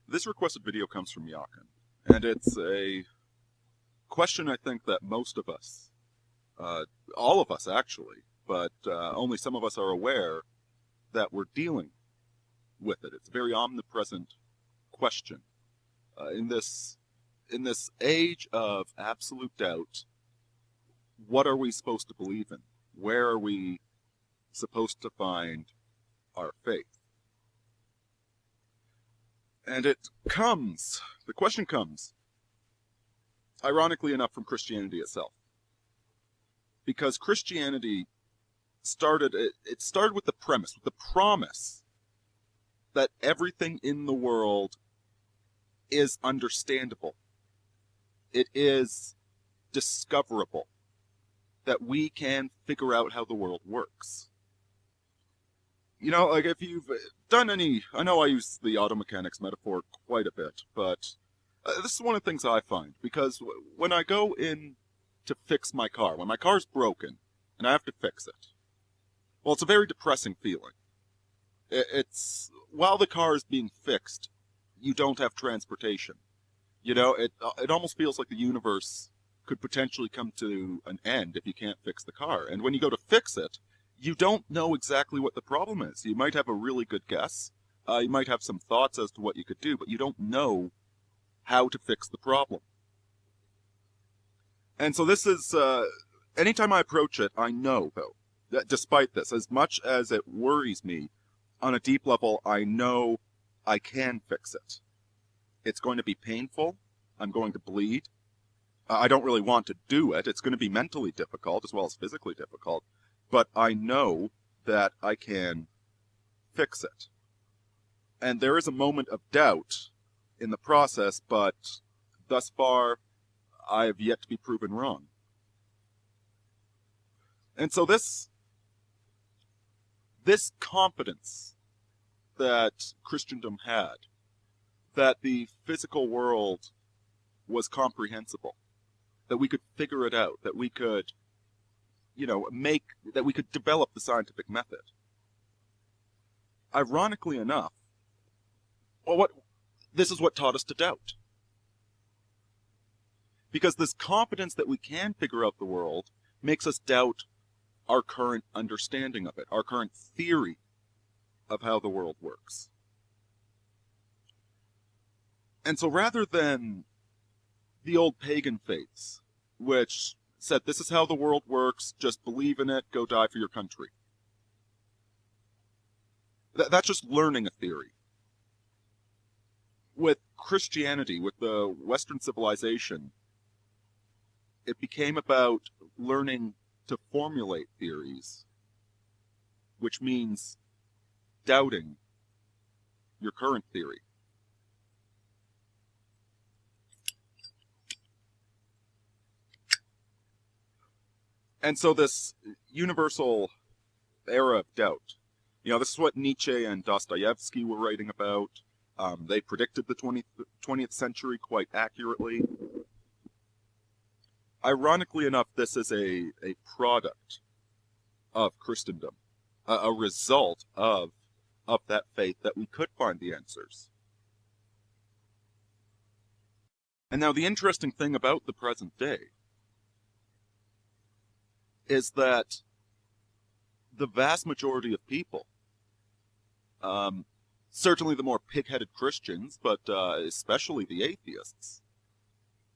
This requested video comes from Yakin, and it's a question I think that most of us, all of us actually, but only some of us are aware that we're dealing with it. It's a very omnipresent question. In this age of absolute doubt, what are we supposed to believe in? Where are we supposed to find our faith? And the question comes, ironically enough, from Christianity itself. Because Christianity started with the premise, with the promise that everything in the world is understandable. It is discoverable. That we can figure out how the world works. You know, like if you've done any, I know I use the auto mechanics metaphor quite a bit, but this is one of the things I find, because when I go in to fix my car, when my car's broken and I have to fix it, well, it's a very depressing feeling. It's, while the car is being fixed, you don't have transportation. You know, it almost feels like the universe could potentially come to an end if you can't fix the car. And when you go to fix it, you don't know exactly what the problem is. You might have a really good guess. You might have some thoughts as to what you could do, but you don't know how to fix the problem. And so this is, anytime I approach it, I know, though, that despite this, as much as it worries me, on a deep level, I know I can fix it. It's going to be painful. I'm going to bleed. I don't really want to do it. It's going to be mentally difficult as well as physically difficult. But I know that I can fix it. And there is a moment of doubt in the process, but thus far, I have yet to be proven wrong. And so this confidence that Christendom had, that the physical world was comprehensible, that we could figure it out, that we could, that we could develop the scientific method. Ironically enough, this is what taught us to doubt. Because this confidence that we can figure out the world makes us doubt our current understanding of it, our current theory of how the world works. And so rather than the old pagan faiths, which said, this is how the world works, just believe in it, go die for your country. That's just learning a theory. With Christianity, with the Western civilization, it became about learning to formulate theories, which means doubting your current theory. And so this universal era of doubt, this is what Nietzsche and Dostoevsky were writing about. They predicted the 20th century quite accurately. Ironically enough, this is a product of Christendom, a result of that faith that we could find the answers. And now the interesting thing about the present day is that the vast majority of people, certainly the more pig-headed Christians, but especially the atheists,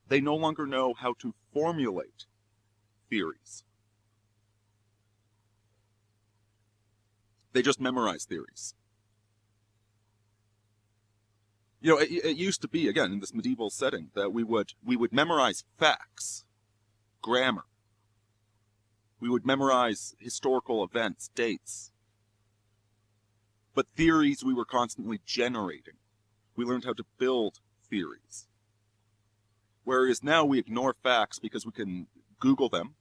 they no longer know how to formulate theories. They just memorize theories. It used to be, again, in this medieval setting, that we would memorize facts, grammar. We would memorize historical events, dates. But theories we were constantly generating. We learned how to build theories. Whereas now we ignore facts because we can Google them.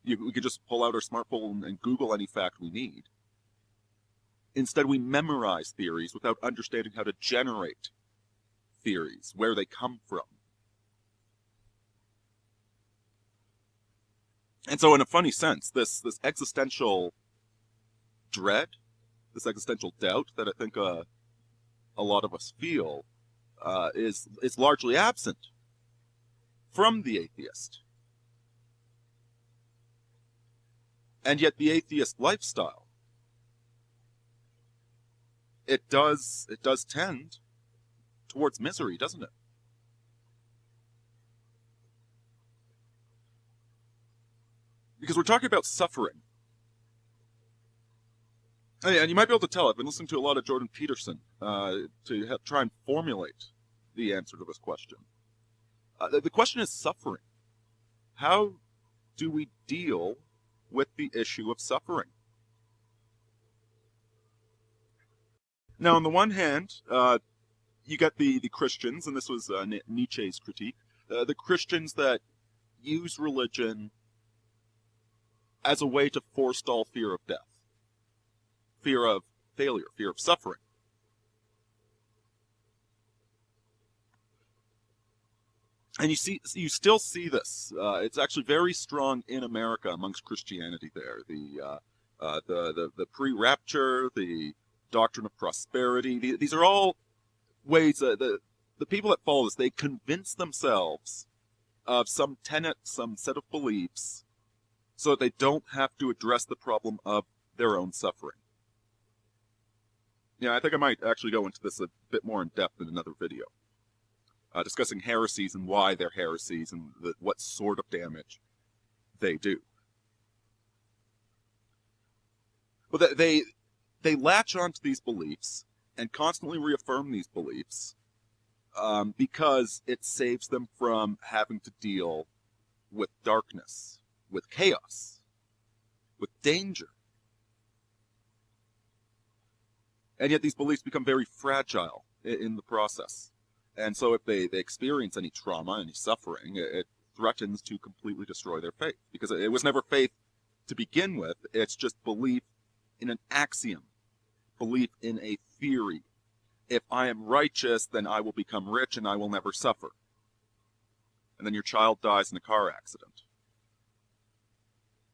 We could just pull out our smartphone and Google any fact we need. Instead, we memorize theories without understanding how to generate theories, where they come from. And so in a funny sense, this existential dread, this existential doubt that I think a lot of us feel, is largely absent from the atheist. And yet the atheist lifestyle, it does tend towards misery, doesn't it? Because we're talking about suffering. And you might be able to tell, I've been listening to a lot of Jordan Peterson to try and formulate the answer to this question. The question is suffering. How do we deal with the issue of suffering? Now, on the one hand, you get the Christians, and this was Nietzsche's critique, the Christians that use religion as a way to forestall fear of death, fear of failure, fear of suffering. And you still see this. It's actually very strong in America amongst Christianity. There, the pre-rapture, the doctrine of prosperity. These are all ways the people that follow this, they convince themselves of some tenet, some set of beliefs, so that they don't have to address the problem of their own suffering. Yeah, I think I might actually go into this a bit more in depth in another video, discussing heresies and why they're heresies and what sort of damage they do. But they latch onto these beliefs and constantly reaffirm these beliefs because it saves them from having to deal with darkness, with chaos, with danger. And yet these beliefs become very fragile in the process. And so if they experience any trauma, any suffering, it threatens to completely destroy their faith. Because it was never faith to begin with, it's just belief in an axiom, belief in a theory. If I am righteous, then I will become rich and I will never suffer. And then your child dies in a car accident.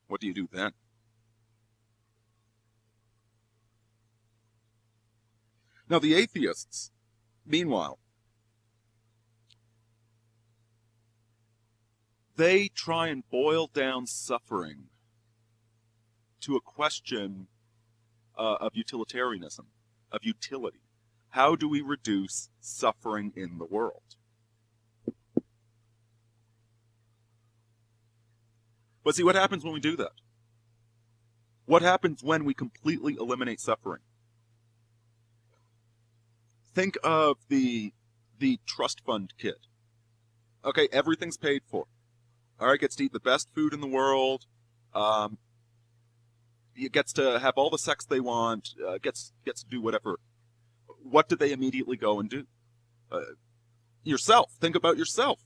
What do you do then? Now the atheists, meanwhile, they try and boil down suffering to a question of utilitarianism, of utility. How do we reduce suffering in the world? But see, what happens when we do that? What happens when we completely eliminate suffering? Think of the trust fund kid. Okay, everything's paid for. All right, gets to eat the best food in the world. Gets to have all the sex they want. Gets to do whatever. What do they immediately go and do? Yourself. Think about yourself.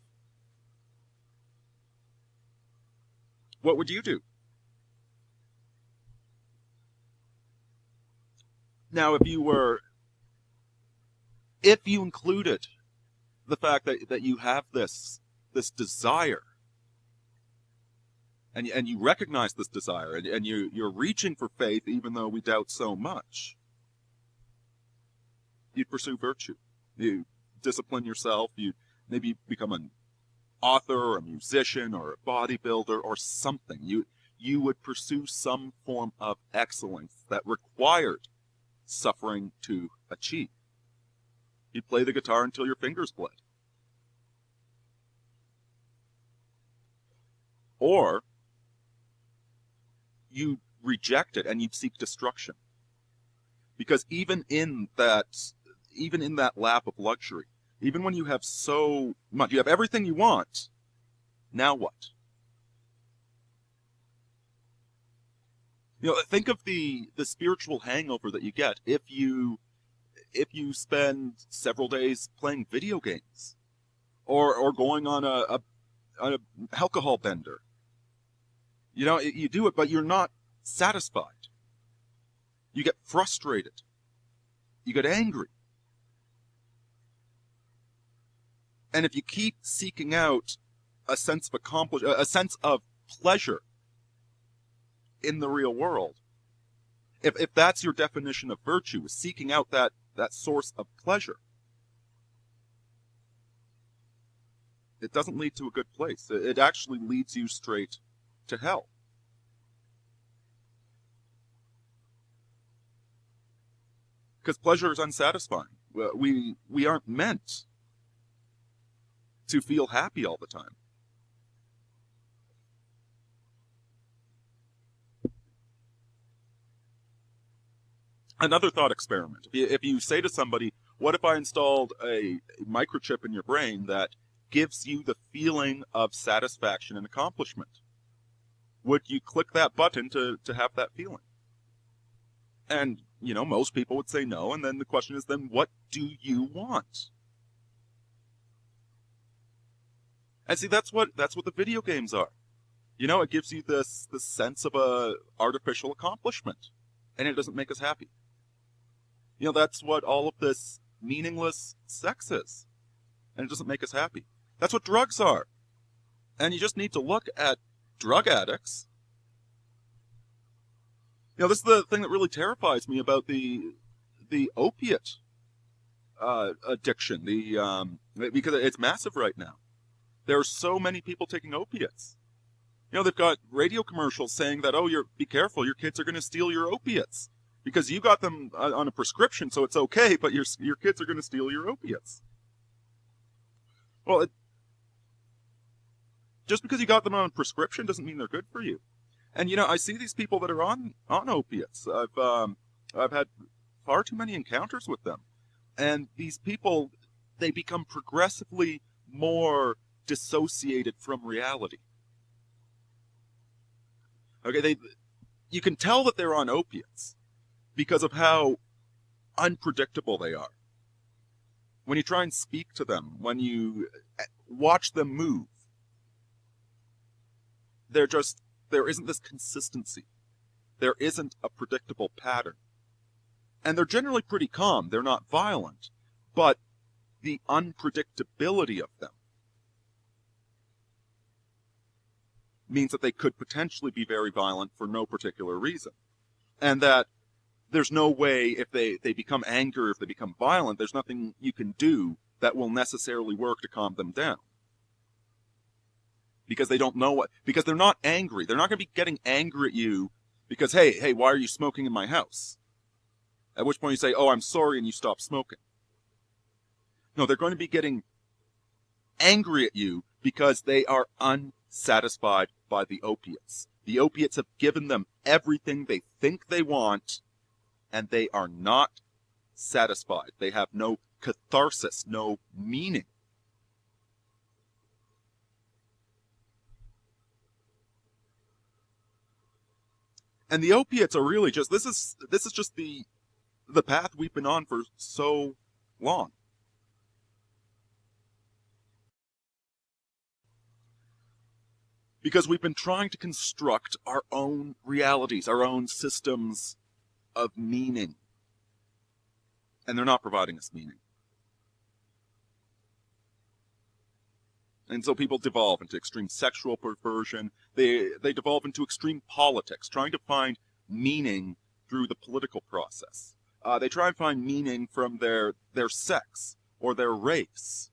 What would you do? Now, if you included the fact that you have this desire, and you recognize this desire, and you're reaching for faith even though we doubt so much, you'd pursue virtue. You discipline yourself. You maybe become an author or a musician or a bodybuilder or something. You would pursue some form of excellence that required suffering to achieve. You'd play the guitar until your fingers bled. Or you reject it and you seek destruction. Because even in that lap of luxury, even when you have so much, you have everything you want, now what? Think of the spiritual hangover that you get if you spend several days playing video games, or going on an alcohol bender. You do it, but you're not satisfied. You get frustrated. You get angry. And if you keep seeking out a sense of accomplishment, a sense of pleasure in the real world, if that's your definition of virtue, is seeking out that source of pleasure, it doesn't lead to a good place. It actually leads you straight to hell. Because pleasure is unsatisfying. We aren't meant to feel happy all the time. Another thought experiment. If you say to somebody, what if I installed a microchip in your brain that gives you the feeling of satisfaction and accomplishment? Would you click that button to have that feeling? And, most people would say no, and then the question is, then what do you want? And see, that's what the video games are. It gives you this sense of a artificial accomplishment, and it doesn't make us happy. That's what all of this meaningless sex is, and it doesn't make us happy. That's what drugs are. And you just need to look at drug addicts. This is the thing that really terrifies me about the opiate addiction, because it's massive right now. There are so many people taking opiates. They've got radio commercials saying that, be careful, your kids are going to steal your opiates. Because you got them on a prescription, so it's okay, but your kids are going to steal your opiates. Well, just because you got them on a prescription doesn't mean they're good for you. And I see these people that are on opiates. I've had far too many encounters with them, and these people, they become progressively more dissociated from reality. Okay, you can tell that they're on opiates because of how unpredictable they are. When you try and speak to them, when you watch them move, there isn't this consistency. There isn't a predictable pattern. And they're generally pretty calm. They're not violent. But the unpredictability of them means that they could potentially be very violent for no particular reason. And that there's no way, if they become angry, if they become violent, there's nothing you can do that will necessarily work to calm them down. Because they don't know because they're not angry. They're not going to be getting angry at you because, hey, why are you smoking in my house? At which point you say, I'm sorry, and you stop smoking. No, they're going to be getting angry at you because they are unsatisfied by the opiates. The opiates have given them everything they think they want, and they are not satisfied. They have no catharsis, no meaning. And the opiates are really just, this is just the path we've been on for so long. Because we've been trying to construct our own realities, our own systems of meaning. And they're not providing us meaning. And so people devolve into extreme sexual perversion. They devolve into extreme politics, trying to find meaning through the political process. They try and find meaning from their sex or their race.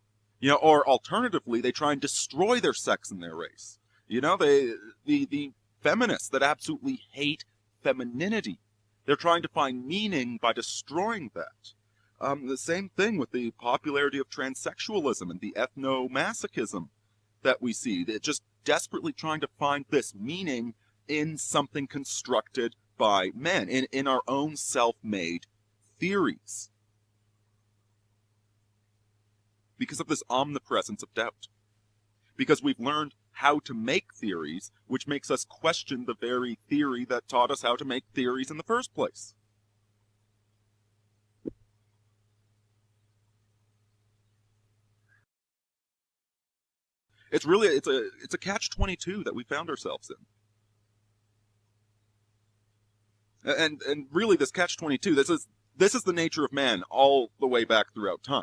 Or alternatively, they try and destroy their sex and their race. The feminists that absolutely hate femininity, they're trying to find meaning by destroying that. The same thing with the popularity of transsexualism and the ethno-masochism that we see. They're just desperately trying to find this meaning in something constructed by men, in our own self-made theories. Because of this omnipresence of doubt. Because we've learned how to make theories, which makes us question the very theory that taught us how to make theories in the first place. It's really, it's a catch-22 that we found ourselves in. And really this catch-22, this is the nature of man all the way back throughout time.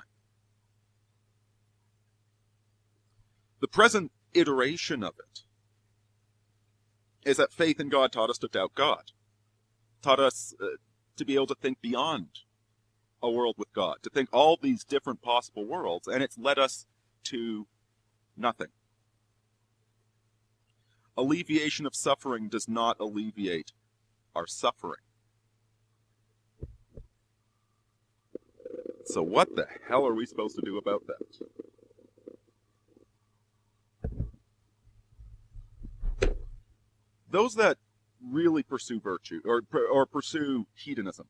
The present iteration of it is that faith in God taught us to doubt God. Taught us to be able to think beyond a world with God, to think all these different possible worlds, and it's led us to Nothing. Alleviation of suffering does not alleviate our suffering. So what the hell are we supposed to do about that? Those that really pursue virtue or pursue hedonism,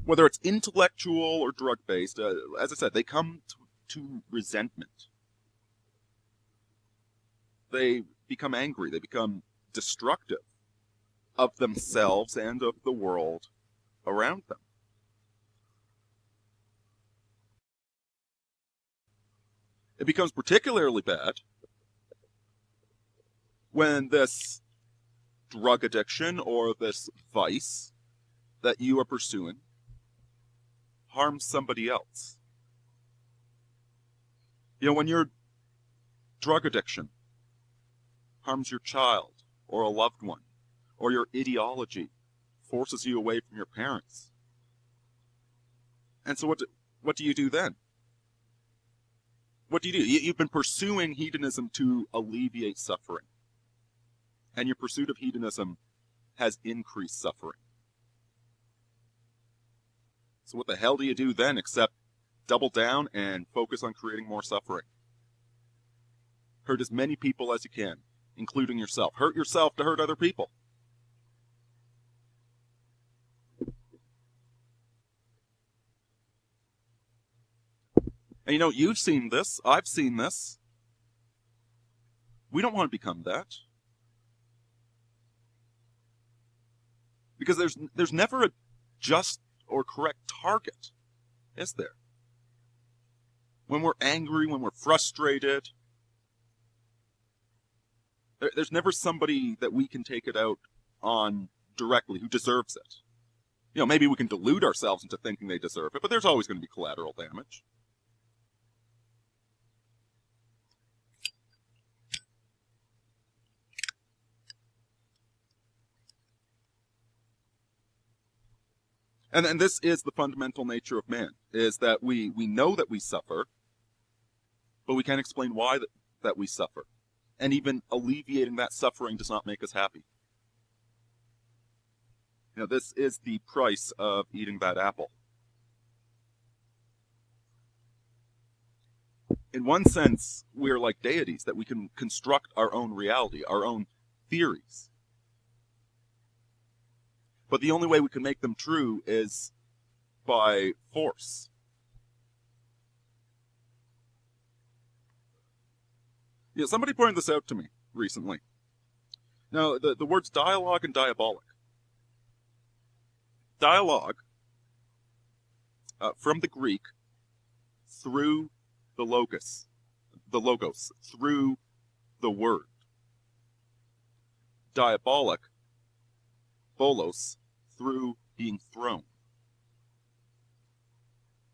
whether it's intellectual or drug-based, as I said, they come to resentment. They become angry. They become destructive of themselves and of the world around them. It becomes particularly bad when this drug addiction or this vice that you are pursuing harms somebody else. You know, when your drug addiction harms your child or a loved one, or your ideology forces you away from your parents. And so what do you do then? What do? You've been pursuing hedonism to alleviate suffering. And your pursuit of hedonism has increased suffering. So what the hell do you do then except double down and focus on creating more suffering? Hurt as many people as you can, including yourself. Hurt yourself to hurt other people. And you know, you've seen this, I've seen this. We don't want to become that. Because there's never a just or correct target, is there? When we're angry, when we're frustrated, there's never somebody that we can take it out on directly who deserves it. You know, maybe we can delude ourselves into thinking they deserve it, but there's always going to be collateral damage. And this is the fundamental nature of man, is that we know that we suffer, but we can't explain why that we suffer. And even alleviating that suffering does not make us happy. You know, this is the price of eating that apple. In one sense, we're like deities, that we can construct our own reality, our own theories. But the only way we can make them true is by force. Yeah, somebody pointed this out to me recently. Now, the words dialogue and diabolic. Dialogue, from the Greek, through the logos, through the word. Diabolic, bolos, through being thrown.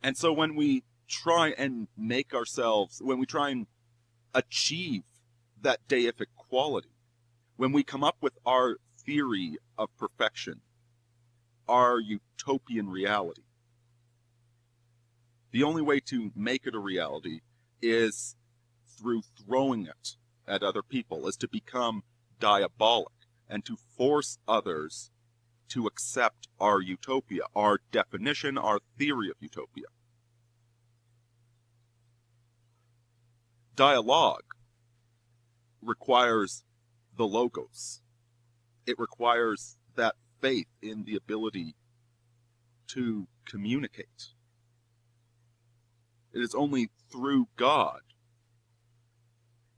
And so when we try and make ourselves, when we try and achieve that deific quality, when we come up with our theory of perfection, our utopian reality, the only way to make it a reality is through throwing it at other people, is to become diabolic and to force others to accept our utopia, our definition, our theory of utopia. Dialogue requires the logos. It requires that faith in the ability to communicate. It is only through God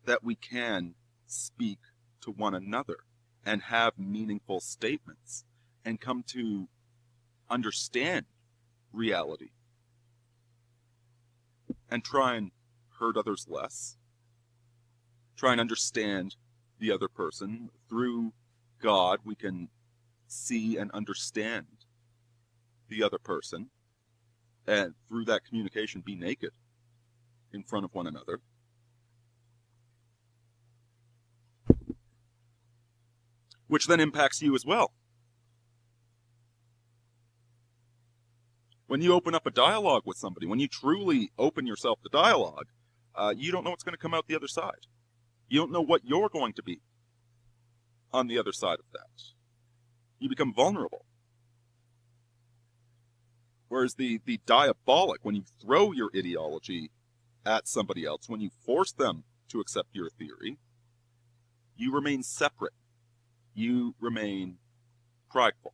that we can speak to one another and have meaningful statements and come to understand reality and try and hurt others less. Try and understand the other person. Through God, we can see and understand the other person, and through that communication be naked in front of one another. Which then impacts you as well. When you open up a dialogue with somebody, when you truly open yourself to dialogue, you don't know what's going to come out the other side. You don't know what you're going to be on the other side of that. You become vulnerable. Whereas the diabolic, when you throw your ideology at somebody else, when you force them to accept your theory, you remain separate. You remain prideful.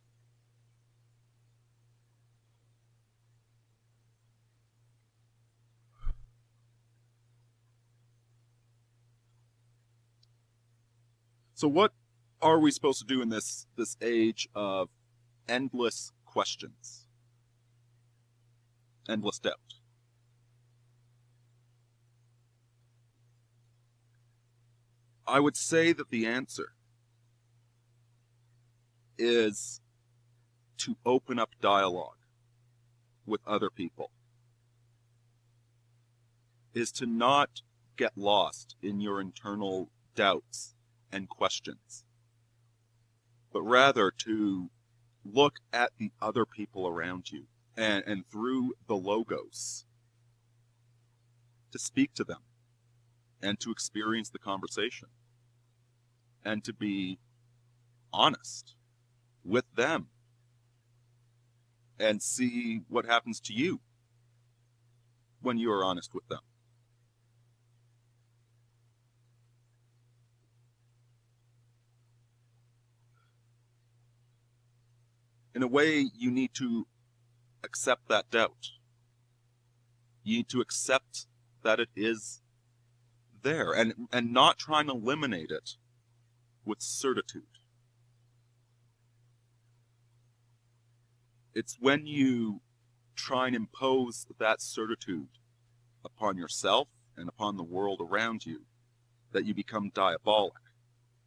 So what are we supposed to do in this age of endless questions? Endless doubt. I would say that the answer is to open up dialogue with other people, is to not get lost in your internal doubts and questions, but rather to look at the other people around you and through the logos to speak to them and to experience the conversation and to be honest with them and see what happens to you when you are honest with them. In a way, you need to accept that doubt. You need to accept that it is there and not try and eliminate it with certitude. It's when you try and impose that certitude upon yourself and upon the world around you that you become diabolic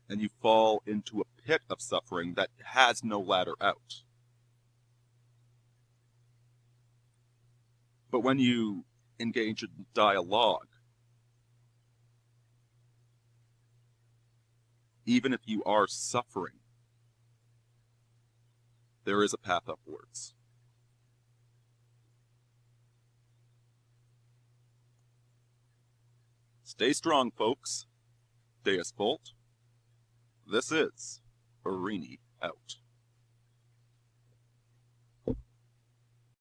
and you fall into a pit of suffering that has no ladder out. But when you engage in dialogue, even if you are suffering, there is a path upwards. Stay strong, folks. Deus Volt. This is Aurini out.